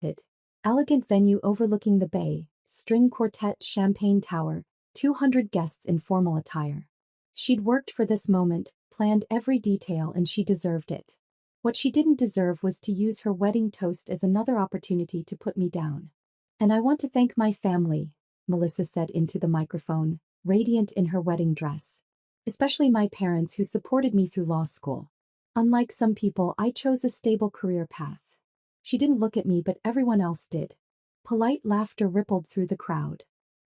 method. Elegant venue overlooking the bay, string quartet, champagne tower, 200 guests in formal attire. She'd worked for this moment, planned every detail, and she deserved it. What she didn't deserve was to use her wedding toast as another opportunity to put me down. "And I want to thank my family," Melissa said into the microphone, radiant in her wedding dress. "Especially my parents who supported me through law school. Unlike some people, I chose a stable career path." She didn't look at me, but everyone else did. Polite laughter rippled through the crowd.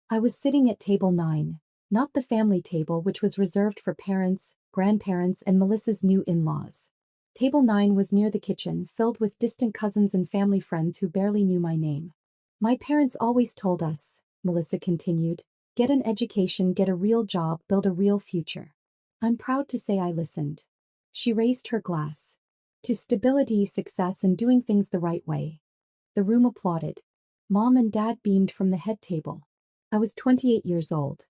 I was sitting at table 9, not the family table which was reserved for parents, grandparents, and Melissa's new in-laws. Table 9 was near the kitchen, filled with distant cousins and family friends who barely knew my name. "My parents always told us," Melissa continued, "get an education, get a real job, build a real future." I'm proud to say I listened. She raised her glass. "To stability, success, and doing things the right way." The room applauded. Mom and Dad beamed from the head table. I was 28 years old.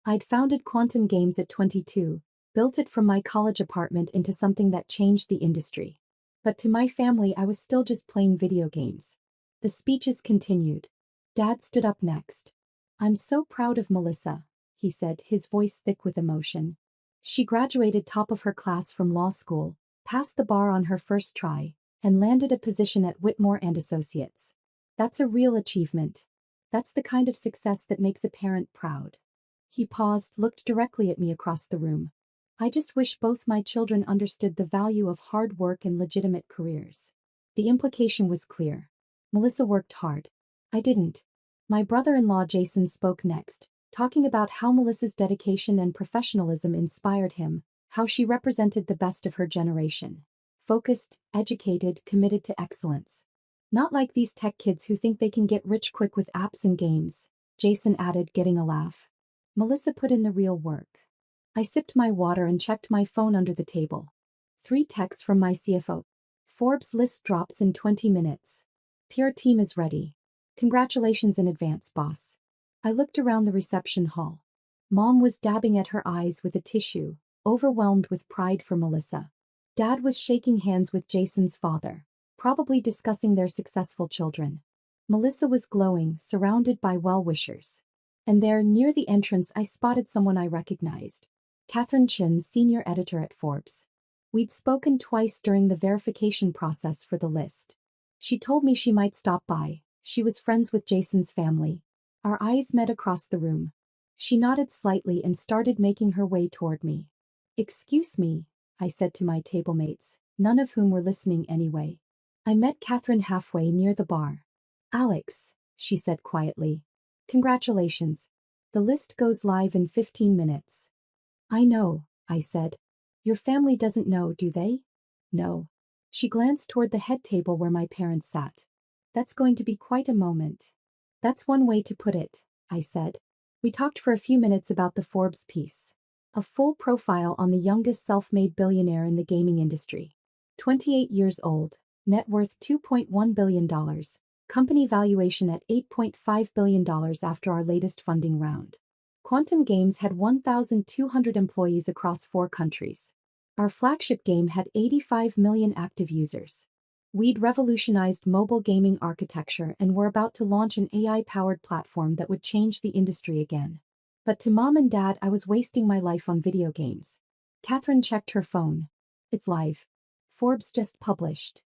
I'd founded Quantum Games at 22, built it from my college apartment into something that changed the industry. But to my family, I was still just playing video games. The speeches continued. Dad stood up next. "I'm so proud of Melissa," he said, his voice thick with emotion. "She graduated top of her class from law school, passed the bar on her first try, and landed a position at Whitmore and Associates. That's a real achievement. That's the kind of success that makes a parent proud." He paused, looked directly at me across the room. "I just wish both my children understood the value of hard work and legitimate careers." The implication was clear. Melissa worked hard. I didn't. My brother-in-law Jason spoke next, talking about how Melissa's dedication and professionalism inspired him, how she represented the best of her generation. Focused, educated, committed to excellence. "Not like these tech kids who think they can get rich quick with apps and games," Jason added, getting a laugh. Melissa put in the real work. I sipped my water and checked my phone under the table. 3 texts from my CFO. "Forbes list drops in 20 minutes. PR team is ready. Congratulations in advance, boss." I looked around the reception hall. Mom was dabbing at her eyes with a tissue, overwhelmed with pride for Melissa. Dad was shaking hands with Jason's father, probably discussing their successful children. Melissa was glowing, surrounded by well-wishers. And there, near the entrance, I spotted someone I recognized. Catherine Chin, senior editor at Forbes. We'd spoken twice during the verification process for the list. She told me she might stop by. She was friends with Jason's family. Our eyes met across the room. She nodded slightly and started making her way toward me. "Excuse me," I said to my tablemates, none of whom were listening anyway. I met Catherine halfway near the bar. "Alex," she said quietly. "Congratulations. The list goes live in 15 minutes. "I know," I said. "Your family doesn't know, do they?" "No." She glanced toward the head table where my parents sat. "That's going to be quite a moment." "That's one way to put it," I said. We talked for a few minutes about the Forbes piece. A full profile on the youngest self-made billionaire in the gaming industry. 28 years old, net worth $2.1 billion, company valuation at $8.5 billion after our latest funding round. Quantum Games had 1,200 employees across 4 countries. Our flagship game had 85 million active users. We'd revolutionized mobile gaming architecture and were about to launch an AI-powered platform that would change the industry again. But to Mom and Dad, I was wasting my life on video games. Catherine checked her phone. "It's live. Forbes just published."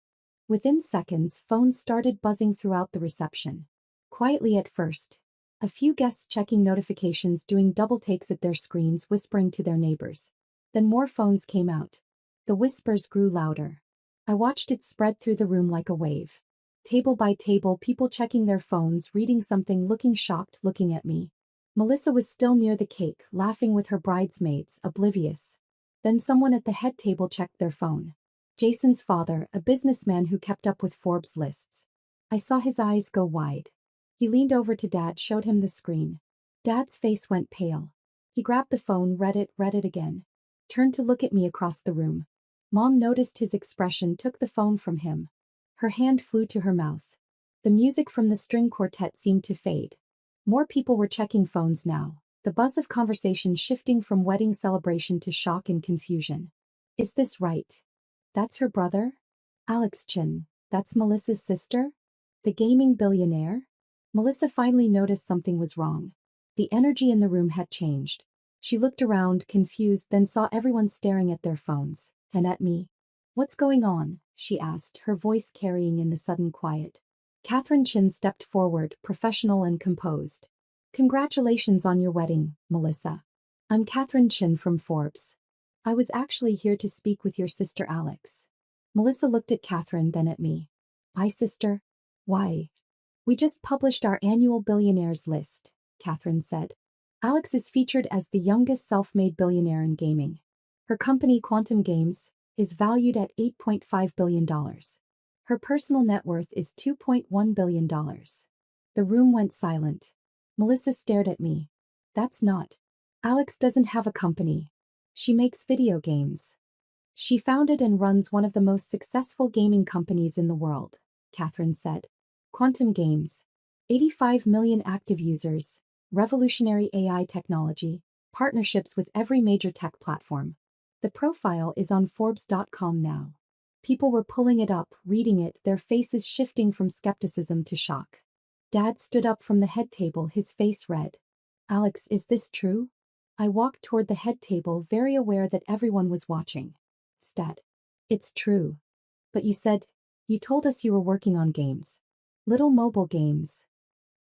Within seconds, phones started buzzing throughout the reception. Quietly at first. A few guests checking notifications, doing double takes at their screens, whispering to their neighbors. Then more phones came out. The whispers grew louder. I watched it spread through the room like a wave. Table by table, people checking their phones, reading something, looking shocked, looking at me. Melissa was still near the cake, laughing with her bridesmaids, oblivious. Then someone at the head table checked their phone. Jason's father, a businessman who kept up with Forbes lists. I saw his eyes go wide. He leaned over to Dad, showed him the screen. Dad's face went pale. He grabbed the phone, read it again. Turned to look at me across the room. Mom noticed his expression, took the phone from him. Her hand flew to her mouth. The music from the string quartet seemed to fade. More people were checking phones now, the buzz of conversation shifting from wedding celebration to shock and confusion. "Is this right? That's her brother? Alex Chin, that's Melissa's sister?" The gaming billionaire? Melissa finally noticed something was wrong. The energy in the room had changed. She looked around, confused, then saw everyone staring at their phones, and at me. "What's going on?" she asked, her voice carrying in the sudden quiet. Catherine Chin stepped forward, professional and composed. "Congratulations on your wedding, Melissa. I'm Catherine Chin from Forbes. I was actually here to speak with your sister Alex." Melissa looked at Catherine, then at me. "My sister? Why?" "We just published our annual billionaires list," Catherine said. "Alex is featured as the youngest self-made billionaire in gaming. Her company, Quantum Games, is valued at $8.5 billion. Her personal net worth is $2.1 billion. The room went silent. Melissa stared at me. "That's not. Alex doesn't have a company. She makes video games. She founded and runs one of the most successful gaming companies in the world," Catherine said. "Quantum Games. 85 million active users, revolutionary AI technology, partnerships with every major tech platform. The profile is on Forbes.com now." People were pulling it up, reading it, their faces shifting from skepticism to shock. Dad stood up from the head table, his face red. "Alex, is this true?" I walked toward the head table, very aware that everyone was watching. "Dad, it's true. But you told us you were working on games. Little mobile games.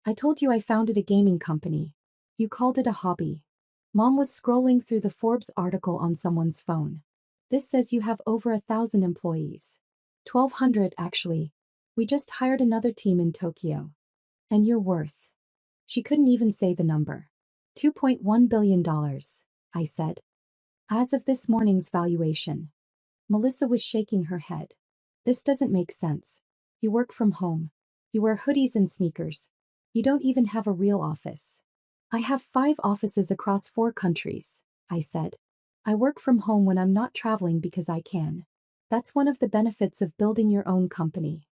I told you I founded a gaming company. You called it a hobby." Mom was scrolling through the Forbes article on someone's phone. "This says you have over 1,000 employees. 1,200 actually. We just hired another team in Tokyo. And your worth." She couldn't even say the number. $2.1 billion, I said. "As of this morning's valuation." Melissa was shaking her head. "This doesn't make sense. You work from home. You wear hoodies and sneakers. You don't even have a real office." "I have 5 offices across 4 countries, I said. "I work from home when I'm not traveling because I can. That's one of the benefits of building your own company."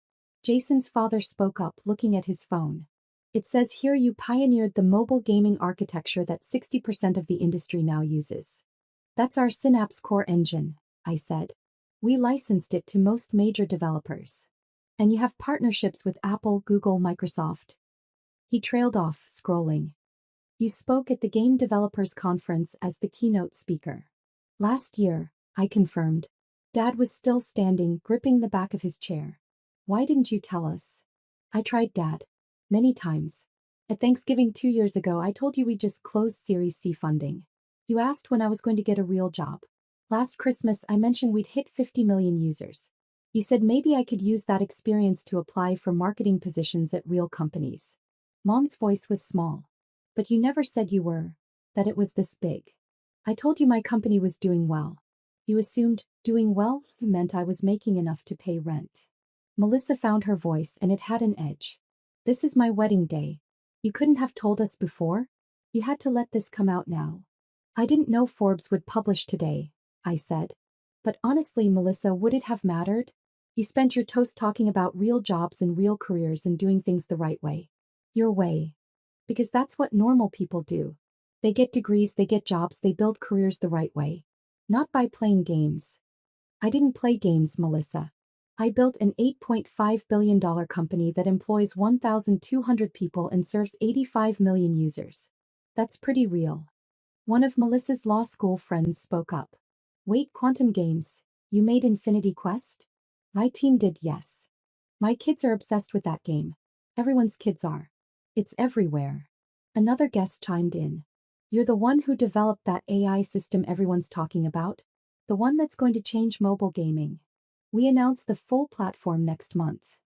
Jason's father spoke up, looking at his phone. "It says here you pioneered the mobile gaming architecture that 60% of the industry now uses." "That's our Synapse core engine," I said. "We licensed it to most major developers. And you have partnerships with Apple, Google, Microsoft." He trailed off, scrolling. "You spoke at the Game Developers Conference as the keynote speaker." "Last year," I confirmed. Dad was still standing, gripping the back of his chair. "Why didn't you tell us?" "I tried, Dad. Many times. At Thanksgiving 2 years ago I told you we just closed Series C funding. You asked when I was going to get a real job. Last Christmas I mentioned we'd hit 50 million users. You said maybe I could use that experience to apply for marketing positions at real companies." Mom's voice was small. "But you never said that it was this big. I told you my company was doing well. You assumed doing well meant I was making enough to pay rent." Melissa found her voice, and it had an edge. "This is my wedding day. You couldn't have told us before? You had to let this come out now." "I didn't know Forbes would publish today," I said. "But honestly, Melissa, would it have mattered? You spent your toast talking about real jobs and real careers and doing things the right way. Your way. Because that's what normal people do. They get degrees, they get jobs, they build careers the right way. Not by playing games." "I didn't play games, Melissa. I built an $8.5 billion company that employs 1,200 people and serves 85 million users. That's pretty real." One of Melissa's law school friends spoke up. "Wait, Quantum Games, you made Infinity Quest?" "My team did, yes. My kids are obsessed with that game. Everyone's kids are. It's everywhere." Another guest chimed in. "You're the one who developed that AI system everyone's talking about? The one that's going to change mobile gaming. We announce the full platform next month."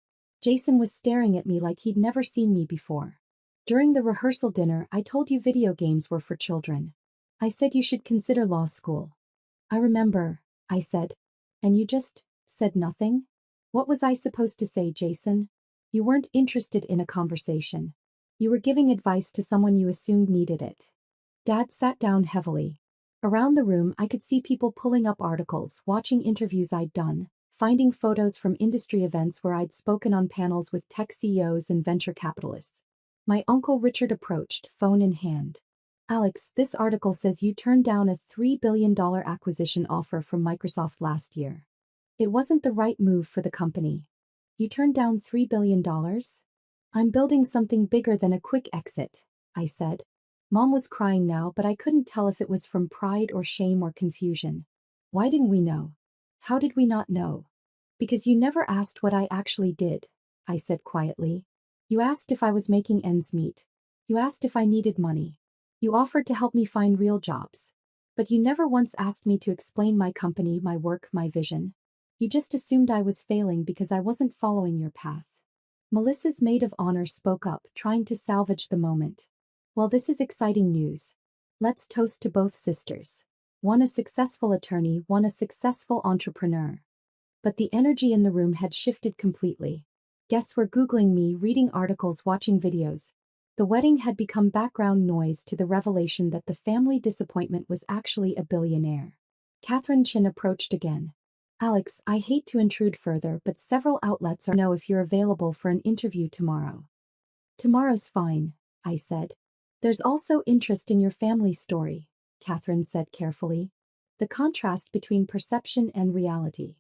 Jason was staring at me like he'd never seen me before. "During the rehearsal dinner, I told you video games were for children. I said you should consider law school." "I remember," I said. "And you just said nothing?" "What was I supposed to say, Jason? You weren't interested in a conversation. You were giving advice to someone you assumed needed it." Dad sat down heavily. Around the room I could see people pulling up articles, watching interviews I'd done, finding photos from industry events where I'd spoken on panels with tech CEOs and venture capitalists. My Uncle Richard approached, phone in hand. "Alex, this article says you turned down a $3 billion acquisition offer from Microsoft last year. It wasn't the right move for the company." "You turned down $3 billion? I'm building something bigger than a quick exit, I said. Mom was crying now, but I couldn't tell if it was from pride or shame or confusion. Why didn't we know? How did we not know? Because you never asked what I actually did, I said quietly. You asked if I was making ends meet. You asked if I needed money. You offered to help me find real jobs. But you never once asked me to explain my company, my work, my vision. You just assumed I was failing because I wasn't following your path. Melissa's maid of honor spoke up, trying to salvage the moment. Well, this is exciting news. Let's toast to both sisters. One a successful attorney, one a successful entrepreneur. But the energy in the room had shifted completely. Guests were Googling me, reading articles, watching videos. The wedding had become background noise to the revelation that the family disappointment was actually a billionaire. Catherine Chin approached again. Alex, I hate to intrude further, but several outlets are know if you're available for an interview tomorrow. Tomorrow's fine, I said. There's also interest in your family story, Catherine said carefully. The contrast between perception and reality.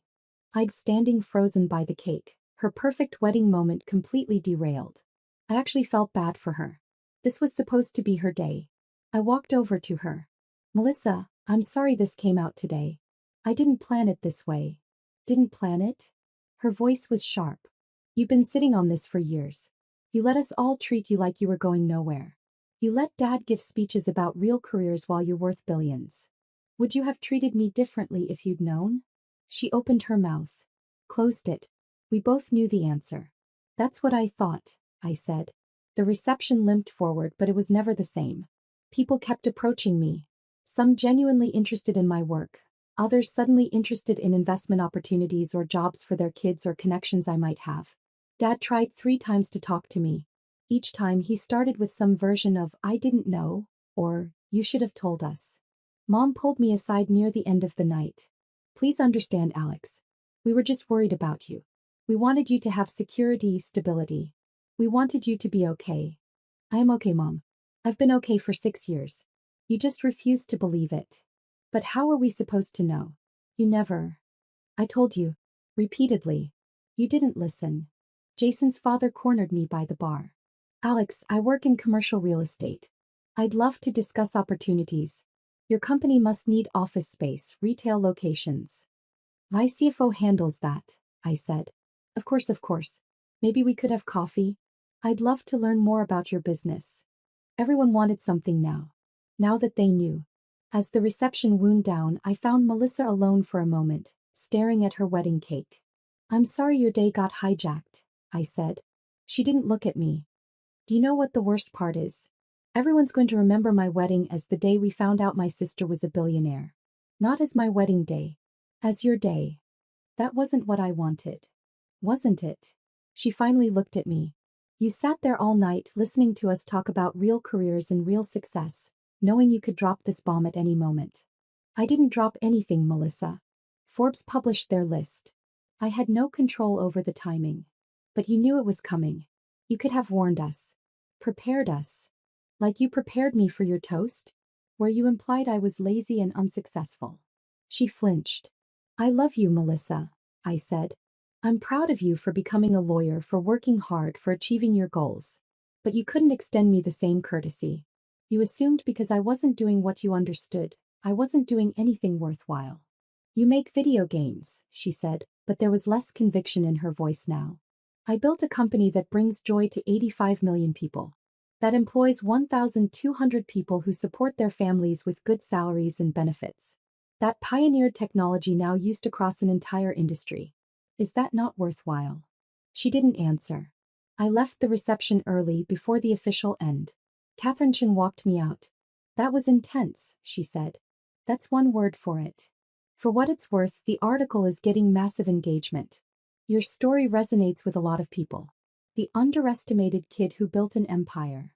I'd standing frozen by the cake, her perfect wedding moment completely derailed. I actually felt bad for her. This was supposed to be her day. I walked over to her. Melissa, I'm sorry this came out today. I didn't plan it this way. Didn't plan it? Her voice was sharp. You've been sitting on this for years. You let us all treat you like you were going nowhere. You let Dad give speeches about real careers while you're worth billions. Would you have treated me differently if you'd known? She opened her mouth. Closed it. We both knew the answer. That's what I thought, I said. The reception limped forward, but it was never the same. People kept approaching me. Some genuinely interested in my work. Others suddenly interested in investment opportunities or jobs for their kids or connections I might have. Dad tried 3 times to talk to me. Each time he started with some version of, I didn't know, or, you should have told us. Mom pulled me aside near the end of the night. Please understand, Alex. We were just worried about you. We wanted you to have security, stability. We wanted you to be okay. I am okay, Mom. I've been okay for 6 years. You just refused to believe it. But how are we supposed to know? You never. I told you. Repeatedly. You didn't listen. Jason's father cornered me by the bar. Alex, I work in commercial real estate. I'd love to discuss opportunities. Your company must need office space, retail locations. My CFO handles that, I said. Of course. Maybe we could have coffee. I'd love to learn more about your business. Everyone wanted something now. Now that they knew. As the reception wound down, I found Melissa alone for a moment, staring at her wedding cake. I'm sorry your day got hijacked, I said. She didn't look at me. Do you know what the worst part is? Everyone's going to remember my wedding as the day we found out my sister was a billionaire. Not as my wedding day. As your day. That wasn't what I wanted. Wasn't it? She finally looked at me. You sat there all night listening to us talk about real careers and real success, knowing you could drop this bomb at any moment. I didn't drop anything, Melissa. Forbes published their list. I had no control over the timing. But you knew it was coming. You could have warned us. Prepared us. Like you prepared me for your toast? Where you implied I was lazy and unsuccessful. She flinched. I love you, Melissa, I said. I'm proud of you for becoming a lawyer, for working hard, for achieving your goals. But you couldn't extend me the same courtesy. You assumed because I wasn't doing what you understood, I wasn't doing anything worthwhile. You make video games, she said, but there was less conviction in her voice now. I built a company that brings joy to 85 million people. That employs 1,200 people who support their families with good salaries and benefits. That pioneered technology now used across an entire industry. Is that not worthwhile? She didn't answer. I left the reception early before the official end. Catherine Chin walked me out. That was intense, she said. That's one word for it. For what it's worth, the article is getting massive engagement. Your story resonates with a lot of people. The underestimated kid who built an empire.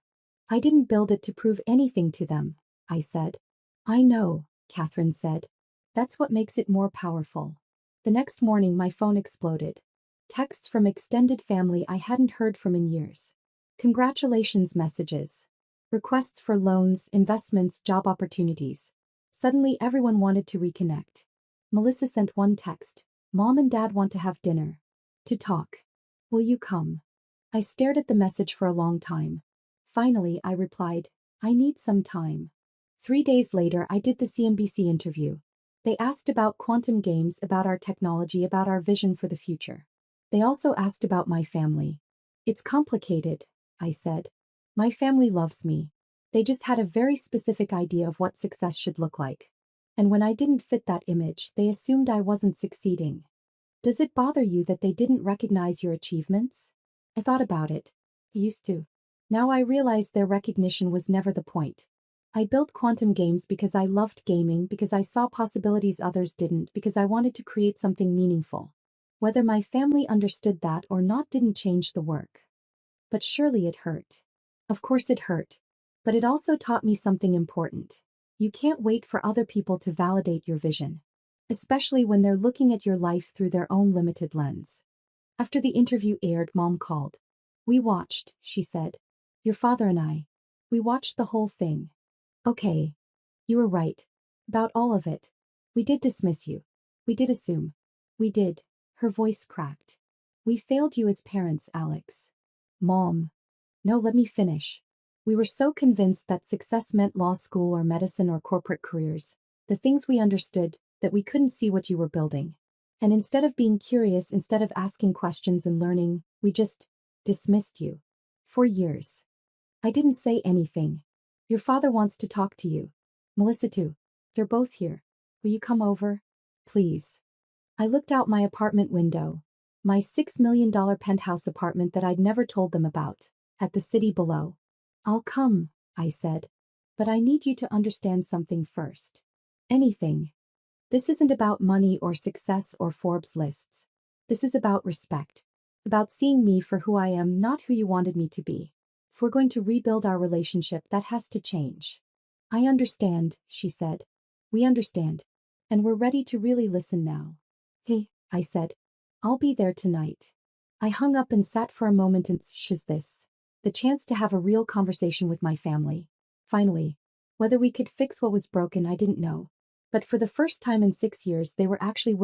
I didn't build it to prove anything to them, I said. I know, Catherine said. That's what makes it more powerful. The next morning my phone exploded. Texts from extended family I hadn't heard from in years. Congratulations messages. Requests for loans, investments, job opportunities. Suddenly everyone wanted to reconnect. Melissa sent one text. Mom and Dad want to have dinner. To talk. Will you come? I stared at the message for a long time. Finally, I replied, I need some time. 3 days later, I did the CNBC interview. They asked about quantum games, about our technology, about our vision for the future. They also asked about my family. It's complicated, I said. My family loves me. They just had a very specific idea of what success should look like. And when I didn't fit that image, they assumed I wasn't succeeding. Does it bother you that they didn't recognize your achievements? I thought about it. I used to. Now I realize their recognition was never the point. I built quantum games because I loved gaming, because I saw possibilities others didn't, because I wanted to create something meaningful. Whether my family understood that or not didn't change the work. But surely it hurt. Of course it hurt. But it also taught me something important. You can't wait for other people to validate your vision. Especially when they're looking at your life through their own limited lens. After the interview aired, Mom called. We watched, she said. Your father and I. We watched the whole thing. Okay. You were right. About all of it. We did dismiss you. We did assume. We did. Her voice cracked. We failed you as parents, Alex. Mom. No, let me finish. We were so convinced that success meant law school or medicine or corporate careers, the things we understood, that we couldn't see what you were building. And instead of being curious, instead of asking questions and learning, we just dismissed you. For years. I didn't say anything. Your father wants to talk to you. Melissa too. They're both here. Will you come over? Please. I looked out my apartment window. My $6 million penthouse apartment that I'd never told them about, at the city below. I'll come, I said. But I need you to understand something first. Anything. This isn't about money or success or Forbes lists. This is about respect. About seeing me for who I am, not who you wanted me to be. If we're going to rebuild our relationship, that has to change. I understand, she said. We understand. And we're ready to really listen now. Hey, I said. I'll be there tonight. I hung up and sat for a moment and shiz this. The chance to have a real conversation with my family. Finally. Whether we could fix what was broken, I didn't know. But for the first time in 6 years, they were actually willing